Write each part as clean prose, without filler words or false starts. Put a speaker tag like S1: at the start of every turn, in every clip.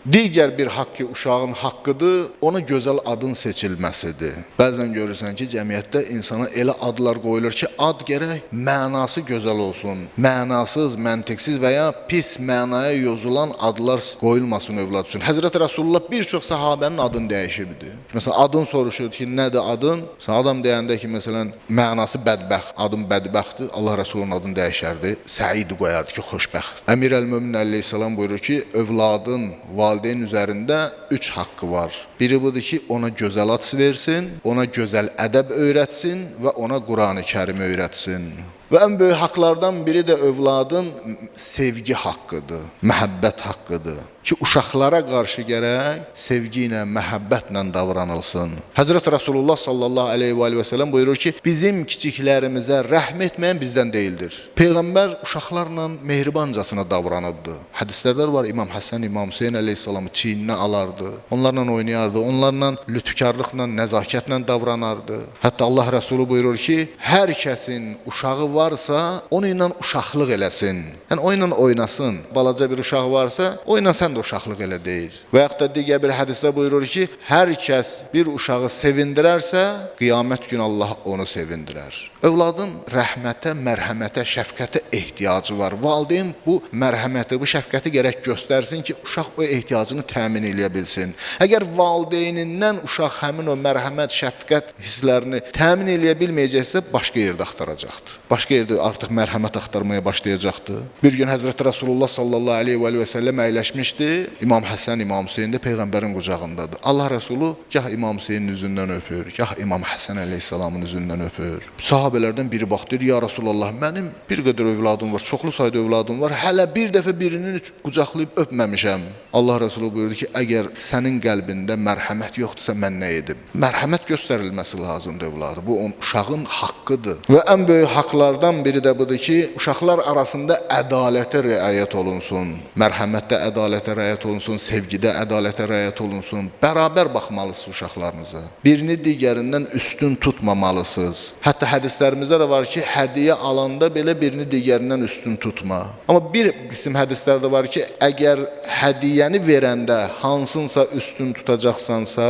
S1: Digər bir haqqı uşağın haqqıdır, ona gözəl adın seçilməsidir. Bəzən görürsən ki, cəmiyyətdə insana elə adlar qoyulur ki, ad gərək mənası gözəl olsun. Mənasız, məntiqsiz və ya pis mənaya yozulan adlar qoyulmasın övlad üçün. Həzrət Rasulullah bir çox sahabənin adını dəyişibdi. Məsələn, adın soruşurdu ki, nədir adın? Adam deyəndə ki, məsələn, mənası bədbəxt, adım bədbəxtdir, Allah Rasulunun adını dəyişərdi, Səid qoyardı ki, xoşbəxt. Əmir əl-Mömin əleyhissalam buyurur ki, övladın, valideyn üzərində 3 haqqı var. Biri budur ki, ona gözəl ad versin, ona gözəl ədəb öyrətsin və ona Qurani Kərim öyrətsin. Və ən böyük haqlardan biri də övladın sevgi haqqıdır, məhəbbət haqqıdır. Ki, uşaqlara qarşı gərək sevgi ilə, məhəbbətlə davranılsın. Həzrət Rasulullah sallallahu aleyhi və səlləm buyurur ki, bizim kiçiklərimizə rəhm etməyən bizdən deyildir. Peyğəmbər uşaqlarla mehribancasına davranırdı. Hədislərdə var, İmam Həsən, İmam Hüseyin əleyhissalamı çiyninə alardı, onlarla oynayardı, onlarla lütfkarlıqla, nəzakətlə davranardı. Hətta Allah Rəsulü buyurur ki, hər kəsin uşağı varsa, onu ilə uşaqlıq eləsin. Yəni, o ilə oynasın. Balaca bir uşaq varsa, oyna sən də uşaqlıq elə deyir. Və yaxud da digər bir hədisdə buyurur ki, hər kəs bir uşağı sevindirərsə, qiyamət günü Allah onu sevindirər. Övladın rəhmətə, mərhəmətə, şəfqətə ehtiyacı var. Valideyn bu mərhəməti, bu şəfqəti gərək göstərsin ki, uşaq o ehtiyacını təmin edə bilsin. Əgər valideynindən uşaq həmin o mərhəmət, şəfqət hisslərini təmin edə bilməyəcəksə, başqa yerdə axtaracaqdır. Başqa yerdə artıq mərhəmət axtarmaya başlayacaqdır. Bir gün Həzrət Rasulullah sallallahu aleyhi və səlləm əyləşmişdi. İmam Həsən, İmam Hüseyin də Peyğəmbərin qucağındadır. Allah Rəsulü gah İmam Hüseynin üzündən öpür, gah İmam Həsən əleyhissalamın üzündən öpür. Sahabələrdən biri baxdı, ya Rasulallah, mənim bir qədər övladım var, çoxlu sayda övladım var, hələ bir dəfə birini qucaqlayıb öpməmişəm. Allah Rəsulü buyurdu ki, əgər sənin qəlbində mərhəmət yoxdursa, mən nə edim? Mərhəmət göstərilməsi lazımdır övladı. Bu, uşağın haqqıdır. Və ən böyük haqlardan biri də budur ki, uşaqlar arasında ədalətə riayət olunsun. Mərhəmətdə ədalətə riayət olunsun, sevgidə ədalətə riayət olunsun. Bərabər baxmalısınız uşaqlarınıza. Birini digərindən üstün tutmamalısınız. Hətta hədislərimizdə də var ki, hədiyyə alanda belə birini digərindən üstün tutma. Amma bir qism hədislərdə var ki, əgər hədiyyəni verəndə hansınsa üstün tutacaqsansa,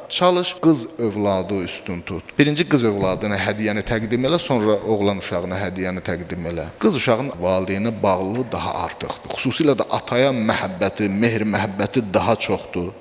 S1: çalış qız övladı üstün tut. Birinci qız övladına hədiyyəni təqdim elə, sonra oğlan uşağına hədiyyəni təqdim elə. Qız uşağın valideyninə bağlılığı daha artıqdır. Xüsusilə də ataya məhəbbəti, mehr məhəbbəti daha çoxdur.